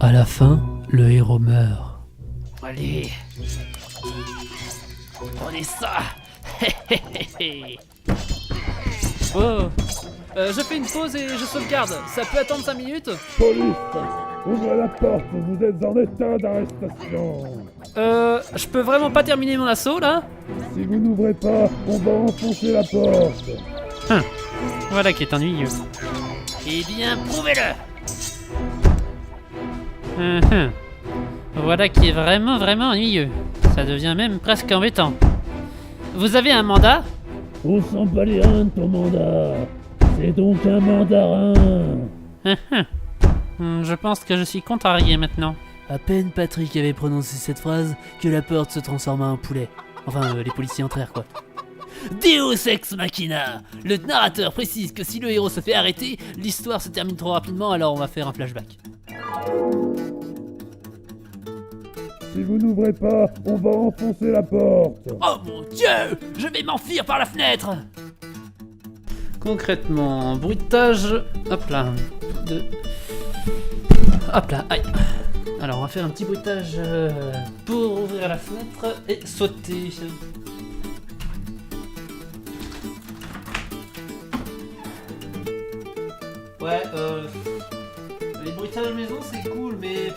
À la fin, le héros meurt. Allez. Prenez ça. Oh, je fais une pause et je sauvegarde. Ça peut attendre 5 minutes? Police, ouvrez la porte, vous êtes en état d'arrestation. Je peux vraiment pas terminer mon assaut là? Si vous n'ouvrez pas, on va enfoncer la porte. Voilà qui est ennuyeux. Eh bien, prouvez-le. Voilà qui est vraiment ennuyeux. Ça devient même presque embêtant. Vous avez un mandat? On s'en bat les reins de ton mandat. C'est donc un mandarin. Je pense que je suis contrarié maintenant. À peine Patrick avait prononcé cette phrase que la porte se transforma en poulet. Enfin, les policiers entrèrent quoi. Deus ex machina. Le narrateur précise que si le héros se fait arrêter, l'histoire se termine trop rapidement, alors on va faire un flashback. Si vous n'ouvrez pas, on va enfoncer la porte. Oh mon Dieu! Je vais m'enfuir par la fenêtre! Concrètement, bruitage. Hop là. Hop là, aïe. Alors on va faire un petit bruitage pour ouvrir la fenêtre et sauter. Ouais, les bruitages maison c'est cool, mais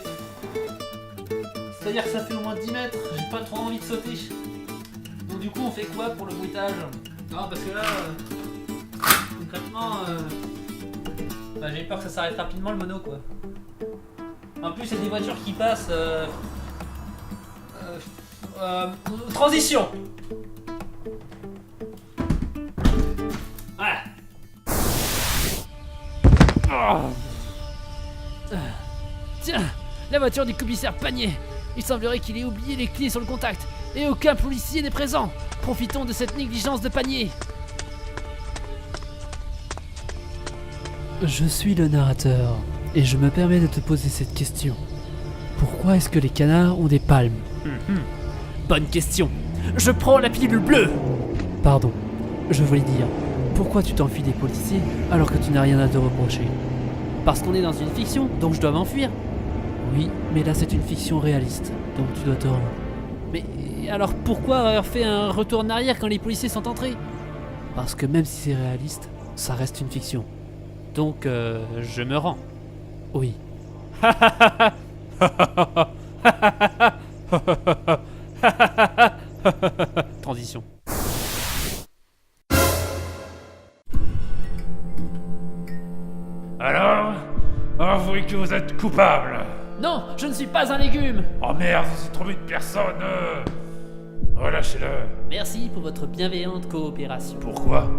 c'est-à-dire que ça fait au moins 10 mètres, j'ai pas trop envie de sauter. Donc du coup on fait quoi pour le bruitage? Non parce que là, concrètement, j'ai peur que ça s'arrête rapidement le mono quoi. En plus il y a des voitures qui passent. Transition. Voilà. Tiens, la voiture du commissaire Panier. Il semblerait qu'il ait oublié les clés sur le contact. Et aucun policier n'est présent. Profitons de cette négligence de Panier. Je suis le narrateur, et je me permets de te poser cette question. Pourquoi est-ce que les canards ont des palmes? Bonne question. Je prends la pilule bleue. Pardon, je voulais dire, pourquoi tu t'enfuis des policiers alors que tu n'as rien à te reprocher? Parce qu'on est dans une fiction, donc je dois m'enfuir. Oui, mais là c'est une fiction réaliste, donc tu dois te rendre. Mais alors pourquoi avoir fait un retour en arrière quand les policiers sont entrés? Parce que même si c'est réaliste, ça reste une fiction. Donc je me rends. Oui. Transition. Alors, avouez que vous êtes coupable. Non, je ne suis pas un légume. Oh merde, c'est trop de personne. Relâchez-le. Merci pour votre bienveillante coopération. Pourquoi?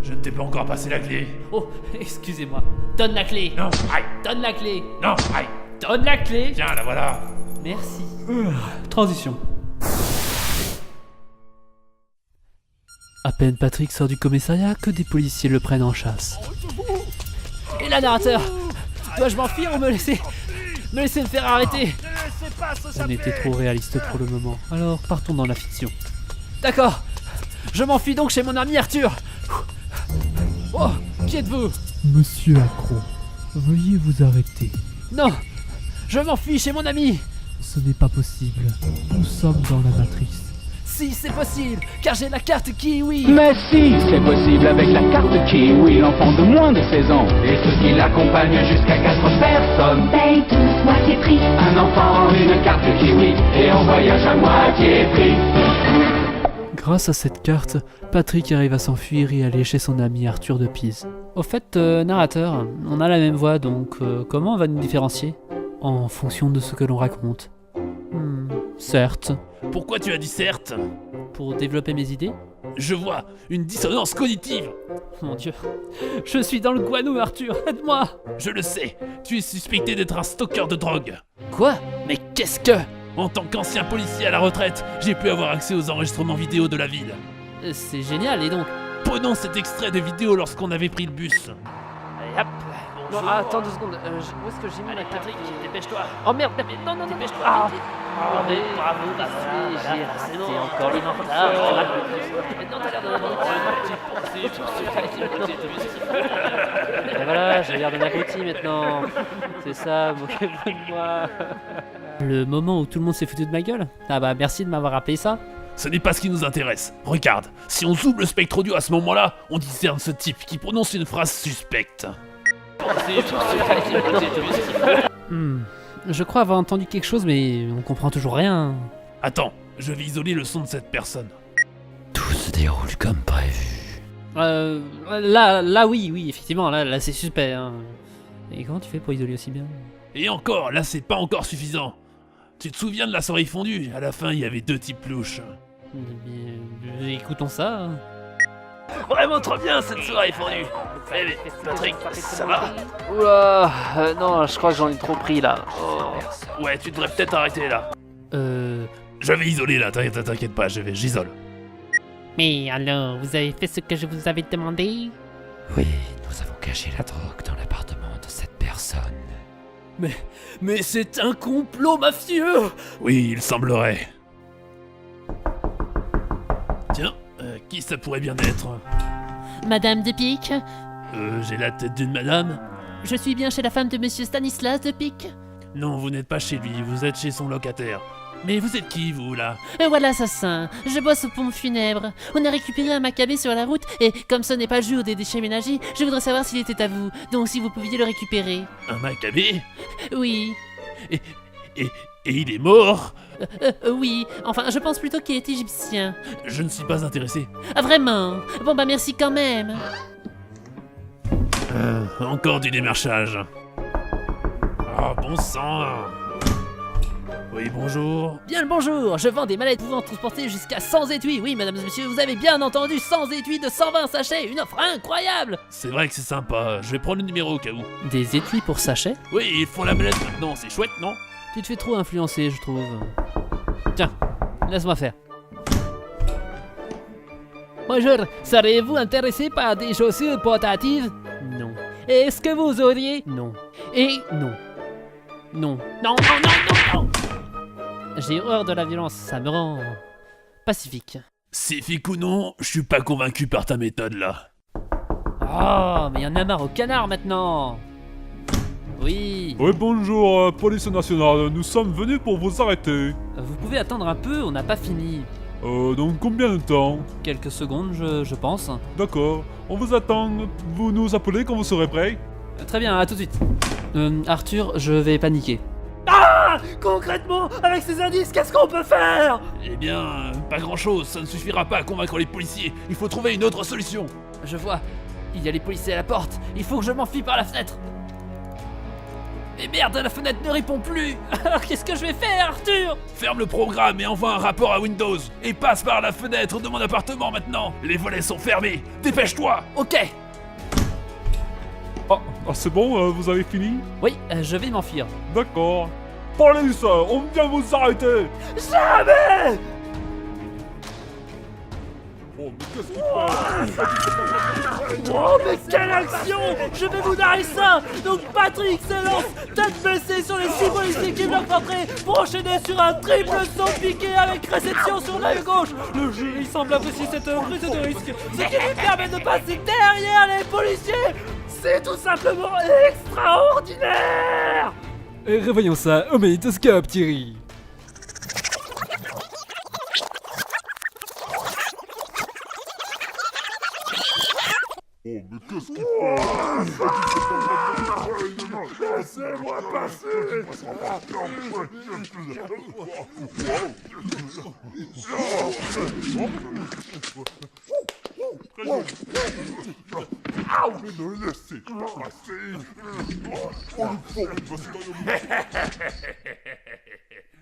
Je ne t'ai pas encore passé la clé. Oh, excusez-moi. Donne la clé. Non, aïe. Donne la clé. Non, aïe. Donne la clé. Tiens, la voilà. Merci. Transition. À peine Patrick sort du commissariat que des policiers le prennent en chasse. Et là, narrateur, dois-je m'enfuir ou me laisser me faire arrêter? On était trop réaliste pour le moment, alors partons dans la fiction. D'accord. Je m'enfuis donc chez mon ami Arthur. Oh, qui êtes-vous? Monsieur Accro, veuillez vous arrêter. Non, je m'enfuis chez mon ami. Ce n'est pas possible. Nous sommes dans la matrice. Si, c'est possible, car j'ai la carte Kiwi. Mais si, c'est possible avec la carte Kiwi, l'enfant de moins de 16 ans. Et ceux qui l'accompagnent jusqu'à 4 personnes. Paye tous moitié prix. Un enfant, une carte Kiwi, et on voyage à moitié prix. Grâce à cette carte, Patrick arrive à s'enfuir et aller chez son ami Arthur de Pise. Au fait, narrateur, on a la même voix, donc comment on va nous différencier? En fonction de ce que l'on raconte. Certes. Pourquoi tu as dit certes? Pour développer mes idées? Je vois une dissonance cognitive. Mon Dieu. Je suis dans le guano, Arthur, aide-moi! Je le sais, tu es suspecté d'être un stalker de drogue. Quoi? Mais qu'est-ce que... En tant qu'ancien policier à la retraite, j'ai pu avoir accès aux enregistrements vidéo de la ville. C'est génial, et donc? Prenons cet extrait de vidéo lorsqu'on avait pris le bus. Allez, hop. Non, attends 2 secondes, où est-ce que j'ai mis ma carte? Patrick, dépêche-toi. Oh merde, non, dépêche-toi. Bravo, bah voilà, j'ai raté encore une en retard. Maintenant t'as l'air Et voilà, j'ai l'air d'un abruti maintenant. C'est ça, moquez-vous de moi. Le moment où tout le monde s'est foutu de ma gueule? Ah bah merci de m'avoir rappelé ça. Ce n'est pas ce qui nous intéresse. Regarde, si on zoome le spectre audio à ce moment-là, on discerne ce type qui prononce une phrase suspecte. Je crois avoir entendu quelque chose, mais on comprend toujours rien. Attends, je vais isoler le son de cette personne. Tout se déroule comme prévu. Là oui, effectivement, là c'est suspect. Hein. Et comment tu fais pour isoler aussi bien? Et encore, là c'est pas encore suffisant. Tu te souviens de la soirée fondue? À la fin, il y avait 2 types louches. Écoutons ça. Vraiment trop bien cette soirée fondue. Allez, Patrick, ça va? Oula, non, je crois que j'en ai trop pris là. Ouais, tu devrais peut-être arrêter là. Je vais isoler là, t'inquiète pas, j'isole. Mais alors, vous avez fait ce que je vous avais demandé? Oui, nous avons caché la drogue dans l'appartement de cette personne. Mais c'est un complot mafieux! Oui, il semblerait. Tiens, qui ça pourrait bien être? Madame de Pique? J'ai la tête d'une madame? Je suis bien chez la femme de monsieur Stanislas de Pique? Non, vous n'êtes pas chez lui, vous êtes chez son locataire. Mais vous êtes qui, vous, là? Voilà, assassin. Je bosse au pont funèbre. On a récupéré un macabé sur la route et comme ce n'est pas le jour des déchets ménagers, je voudrais savoir s'il était à vous. Donc si vous pouviez le récupérer. Un macabé? Oui. Et il est mort? Oui. Enfin, je pense plutôt qu'il est égyptien. Je ne suis pas intéressé. Ah, vraiment? Bon bah merci quand même. Encore du démarchage. Ah, bon sang. Oui, bonjour. Bien le bonjour, je vends des mallettes pouvant transporter jusqu'à 100 étuis. Oui, mesdames et messieurs, vous avez bien entendu, 100 étuis de 120 sachets, une offre incroyable. C'est vrai que c'est sympa, je vais prendre le numéro au cas où. Des étuis pour sachets? Oui, ils font la mallette maintenant, c'est chouette, non? Tu te fais trop influencer, je trouve. Tiens, laisse-moi faire. Bonjour, seriez-vous intéressé par des chaussures portatives? Non. Est-ce que vous auriez... Non. Et... Non. Non. Non, non, non, non, non. J'ai horreur de la violence, ça me rend pacifique. Civique ou non, je suis pas convaincu par ta méthode là. Oh, mais y'en a marre au canard maintenant. Oui. Oui, bonjour, police nationale, nous sommes venus pour vous arrêter. Vous pouvez attendre un peu, on n'a pas fini. Donc combien de temps? Quelques secondes, je pense. D'accord, on vous attend, vous nous appelez quand vous serez prêt? Très bien, à tout de suite. Arthur, je vais paniquer. Concrètement, avec ces indices, qu'est-ce qu'on peut faire? Eh bien, pas grand chose, ça ne suffira pas à convaincre les policiers. Il faut trouver une autre solution. Je vois, il y a les policiers à la porte. Il faut que je m'enfuis par la fenêtre. Mais merde, la fenêtre ne répond plus. Alors qu'est-ce que je vais faire, Arthur? Ferme le programme et envoie un rapport à Windows. Et passe par la fenêtre de mon appartement maintenant. Les volets sont fermés. Dépêche-toi. Ok. Ah, c'est bon, vous avez fini? Oui, je vais m'enfuir. D'accord. Police, on vient vous arrêter! Jamais! Oh, mais qu'est-ce qu'il fait? Oh, mais quelle action! Je vais vous narrer ça! Donc Patrick s'élance, tête baissée sur les 6 policiers qui bloquent l'entrée, pour enchaîner sur un triple saut piqué avec réception sur l'œil gauche. Le jury semble apprécier cette prise de risque, ce qui lui permet de passer derrière les policiers. C'est tout simplement extraordinaire! Revoyons ça au magnétoscope, Thierry. Oh, mais qu'est-ce qu'il fait? Laissez-moi passer! Mais ne laissez pas passer!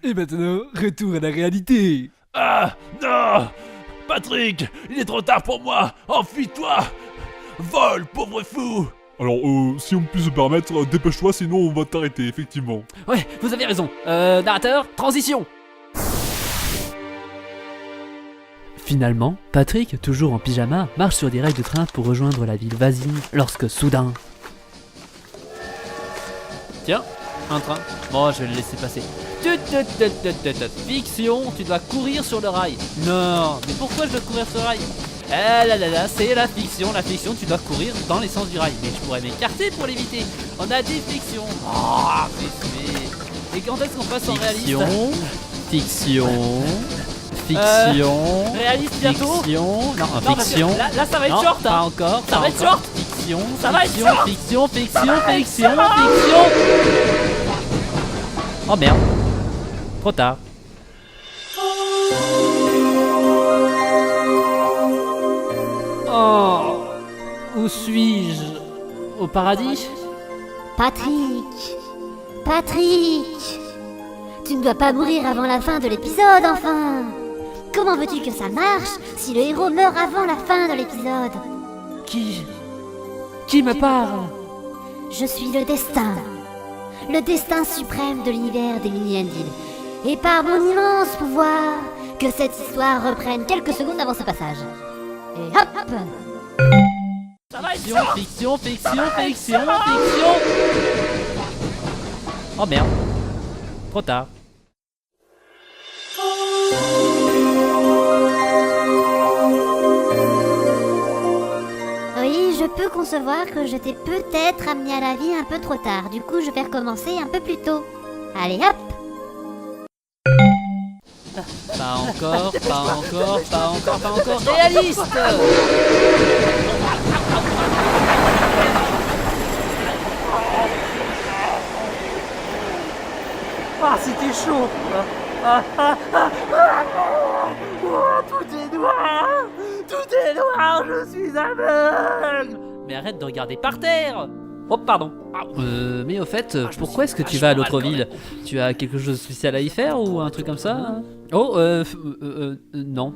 Et maintenant, retour à la réalité. Ah, non! Patrick, il est trop tard pour moi. Enfuis-toi! Vole, pauvre fou! Alors, si on peut se permettre, dépêche-toi, sinon on va t'arrêter, effectivement. Ouais, vous avez raison. Narrateur, transition. Finalement, Patrick, toujours en pyjama, marche sur des rails de train pour rejoindre la ville voisine lorsque soudain... Tiens, un train. Bon, je vais le laisser passer. Fiction, tu dois courir sur le rail. Non, mais pourquoi je dois courir sur le rail? Ah là là là, c'est la fiction, tu dois courir dans les sens du rail. Mais je pourrais m'écarter pour l'éviter. On a dit fiction. Oh, mais... Et quand est-ce qu'on passe en réaliste? Fiction. Réaliste bientôt? Fiction. Non, Non, parce que fiction. là ça va être Non, short, pas hein. encore. Ça pas va être encore. short. Fiction. Ça va être fiction, short. fiction. Oh merde. Trop tard. Oh, où suis-je? Au paradis? Patrick, tu ne dois pas mourir avant la fin de l'épisode, enfin. Comment veux-tu que ça marche si le héros meurt avant la fin de l'épisode? Qui me parle? Je suis le destin suprême de l'univers des mini-Endil. Et par mon immense pouvoir, que cette histoire reprenne quelques secondes avant ce passage. Et hop! Ça va être short. Fiction. Oh merde. Trop tard. Oui, je peux concevoir que je t'ai peut-être amené à la vie un peu trop tard. Du coup, je vais recommencer un peu plus tôt. Allez, hop! Pas encore. Réaliste! Ah, c'était chaud. Tout est noir, je suis aveugle. Mais arrête de regarder par terre! Oh, pardon. Mais au fait, pourquoi est-ce que tu vas à l'autre ville? Tu as quelque chose de spécial à y faire ou un truc comme ça? Oh, non.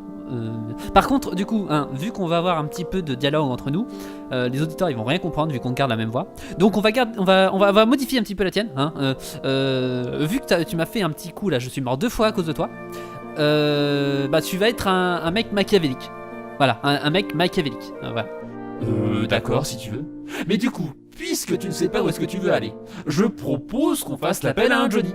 Par contre, du coup, hein, vu qu'on va avoir un petit peu de dialogue entre nous, les auditeurs ils vont rien comprendre vu qu'on garde la même voix. Donc on va modifier un petit peu la tienne. Hein, vu que tu m'as fait un petit coup là, je suis mort 2 fois à cause de toi. Bah tu vas être un mec machiavélique. Voilà, un mec machiavélique. Voilà. D'accord, si tu veux. Mais du coup, puisque tu ne sais pas où est-ce que tu veux aller, je propose qu'on fasse l'appel à un Johnny.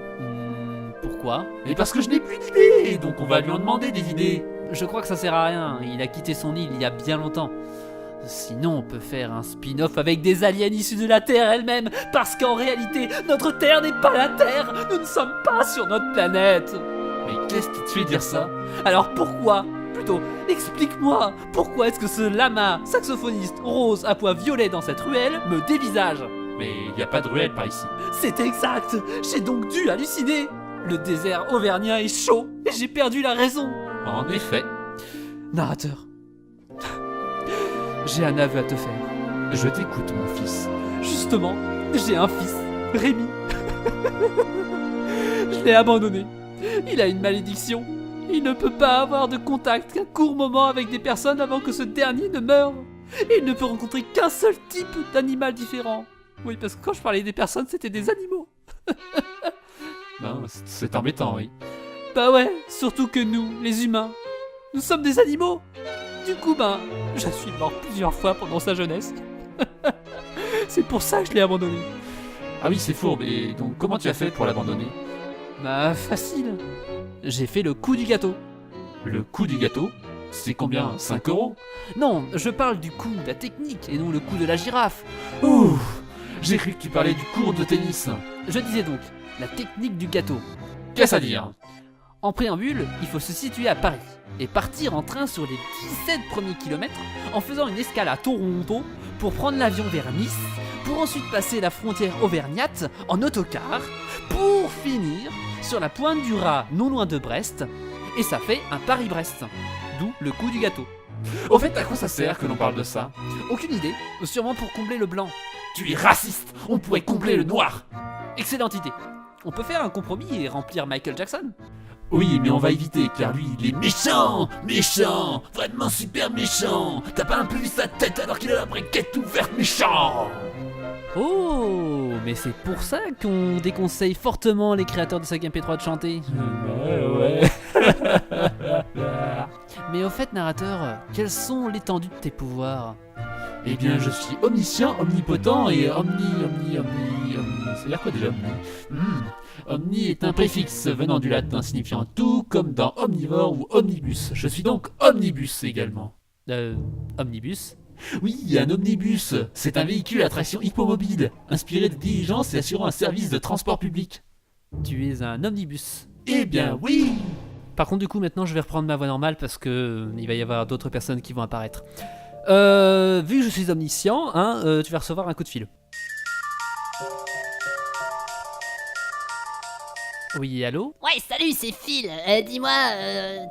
Pourquoi? Et parce que je n'ai plus d'idées, donc on va lui en demander des idées. Je crois que ça sert à rien, il a quitté son île il y a bien longtemps. Sinon on peut faire un spin-off avec des aliens issus de la Terre elle-même, parce qu'en réalité, notre Terre n'est pas la Terre, nous ne sommes pas sur notre planète. Mais qu'est-ce qui te fait dire ça? Alors pourquoi? Plutôt, explique-moi, pourquoi est-ce que ce lama saxophoniste rose à pois violet dans cette ruelle me dévisage? Mais y a pas de ruelle par ici. C'est exact, j'ai donc dû halluciner. Le désert auvergnat est chaud et j'ai perdu la raison. En effet. Narrateur, j'ai un aveu à te faire. Je t'écoute, mon fils. Justement, j'ai un fils, Rémi. Je l'ai abandonné. Il a une malédiction. Il ne peut pas avoir de contact qu'un court moment avec des personnes avant que ce dernier ne meure. Et il ne peut rencontrer qu'un seul type d'animal différent. Oui, parce que quand je parlais des personnes, c'était des animaux. Non, c'est embêtant, oui. Bah ouais, surtout que nous, les humains, nous sommes des animaux. Du coup, je suis mort plusieurs fois pendant sa jeunesse. C'est pour ça que je l'ai abandonné. Ah oui, c'est fourbe. Et donc, comment tu as fait pour l'abandonner? Bah, facile. J'ai fait le coup du gâteau. Le coup du gâteau? C'est combien? 5 €? Non, je parle du coup, la technique, et non le coup de la girafe. Ouh, j'ai cru que tu parlais du cours de tennis. Je disais donc, la technique du gâteau. Qu'est-ce à dire? En préambule, il faut se situer à Paris et partir en train sur les 17 premiers kilomètres en faisant une escale à Toronto pour prendre l'avion vers Nice, pour ensuite passer la frontière auvergnate en autocar, pour finir sur la pointe du Raz, non loin de Brest, et ça fait un Paris-Brest. D'où le coup du gâteau. Au fait, à quoi ça sert que l'on parle de ça? Aucune idée, sûrement pour combler le blanc. Tu es raciste. On pourrait combler le noir. Excellente idée. On peut faire un compromis et remplir Michael Jackson. Oui, mais on va éviter, car lui, il est méchant. Méchant. Vraiment super méchant. T'as pas un peu vu sa tête alors qu'il a la braquette ouverte? Méchant. Oh, mais c'est pour ça qu'on déconseille fortement les créateurs de saga MP3 de chanter. Ouais. Mais au fait, narrateur, quelles sont l'étendue de tes pouvoirs? Eh bien, je suis omniscient, omnipotent et omni... ça veut dire quoi déjà omni? Omni est un préfixe venant du latin signifiant tout, comme dans omnivore ou omnibus. Je suis donc omnibus également. Omnibus. Oui, un omnibus, c'est un véhicule à traction hippomobile, inspiré de diligence et assurant un service de transport public. Tu es un omnibus. Eh bien oui! Par contre, du coup, maintenant, je vais reprendre ma voix normale parce que il va y avoir d'autres personnes qui vont apparaître. Vu que je suis omniscient, hein, tu vas recevoir un coup de fil. Oui, allô? Ouais, salut, c'est Phil. Dis-moi,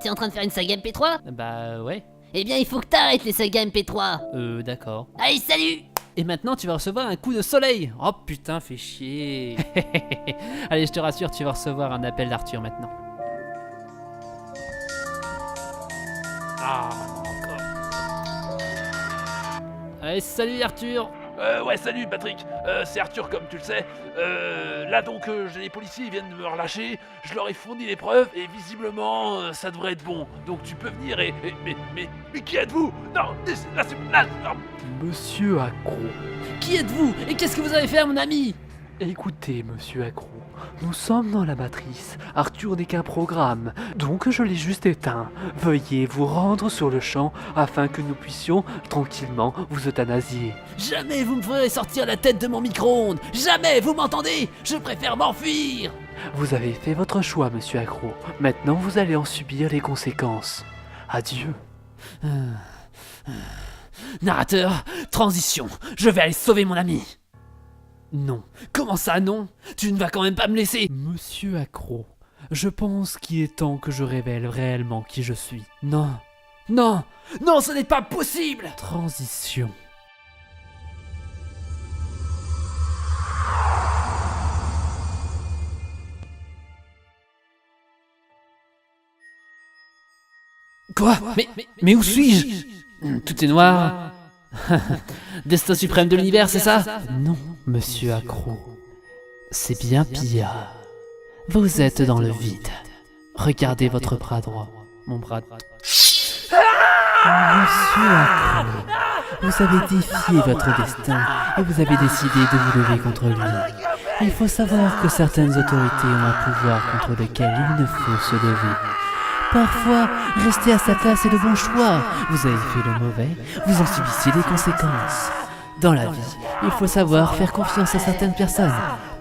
t'es en train de faire une saga MP3? Bah ouais. Eh bien, il faut que t'arrêtes les sagas MP3. D'accord. Allez, salut! Et maintenant, tu vas recevoir un coup de soleil. Oh putain, fais chier. Allez, je te rassure, tu vas recevoir un appel d'Arthur maintenant. Ah, encore. Allez, salut Arthur. Ouais, salut Patrick, c'est Arthur comme tu le sais. Là donc, les policiers viennent de me relâcher, je leur ai fourni les preuves et visiblement ça devrait être bon. Donc tu peux venir mais qui êtes-vous? Non, là, non. Monsieur Accro. Qui êtes-vous? Et qu'est-ce que vous avez fait à mon ami? Écoutez, monsieur Accro, nous sommes dans la matrice. Arthur n'est qu'un programme, donc je l'ai juste éteint. Veuillez vous rendre sur le champ afin que nous puissions tranquillement vous euthanasier. Jamais vous me ferez sortir la tête de mon micro-ondes. Jamais, vous m'entendez? Je préfère m'enfuir. Vous avez fait votre choix, monsieur Accro. Maintenant, vous allez en subir les conséquences. Adieu. Narrateur, transition. Je vais aller sauver mon ami. Non. Comment ça, non? Tu ne vas quand même pas me laisser. Monsieur Accro, je pense qu'il est temps que je révèle réellement qui je suis. Non. Non, non, ce n'est pas possible. Transition. Quoi? Mais où suis-je? Tout est noir. Destin suprême de l'univers, c'est ça? Non, monsieur Accro. C'est bien pire. Vous êtes dans le vide. Regardez votre bras droit. Mon bras. Monsieur Accro, vous avez défié votre destin et vous avez décidé de vous lever contre lui. Il faut savoir que certaines autorités ont un pouvoir contre lequel il ne faut se lever. Parfois, rester à sa place est le bon choix. Vous avez fait le mauvais, vous en subissez les conséquences. Dans la vie, il faut savoir faire confiance à certaines personnes,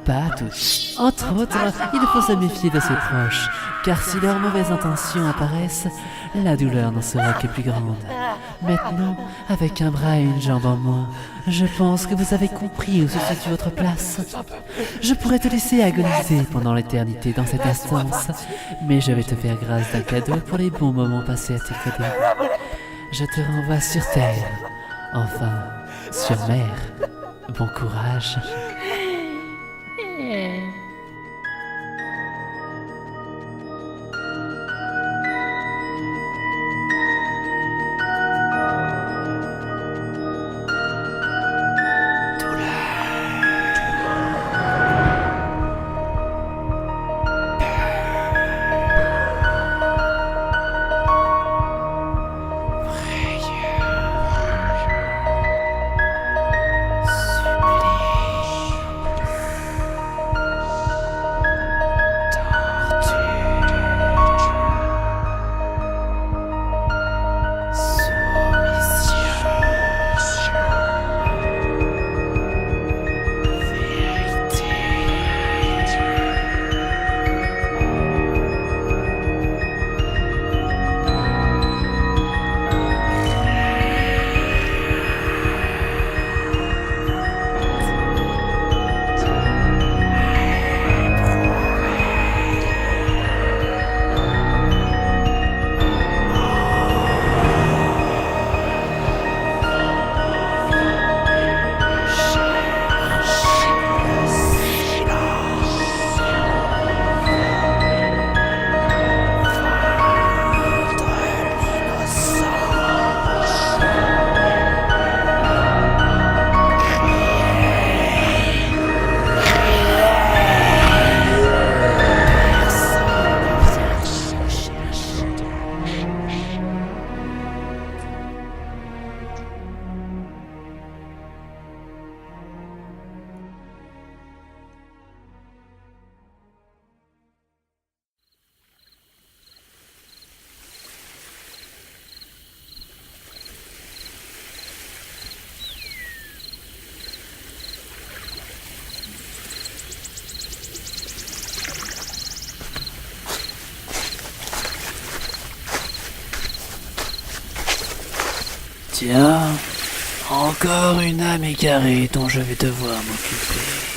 pas à toutes. Entre autres, il faut se méfier de ses proches, car si leurs mauvaises intentions apparaissent, la douleur n'en sera que plus grande. Maintenant, avec un bras et une jambe en moins, je pense que vous avez compris où se situe votre place. Je pourrais te laisser agoniser pendant l'éternité dans cette instance, mais je vais te faire grâce d'un cadeau pour les bons moments passés à tes côtés. Je te renvoie sur terre, enfin, sur mer. Bon courage. Tiens, encore une âme égarée dont je vais devoir m'occuper.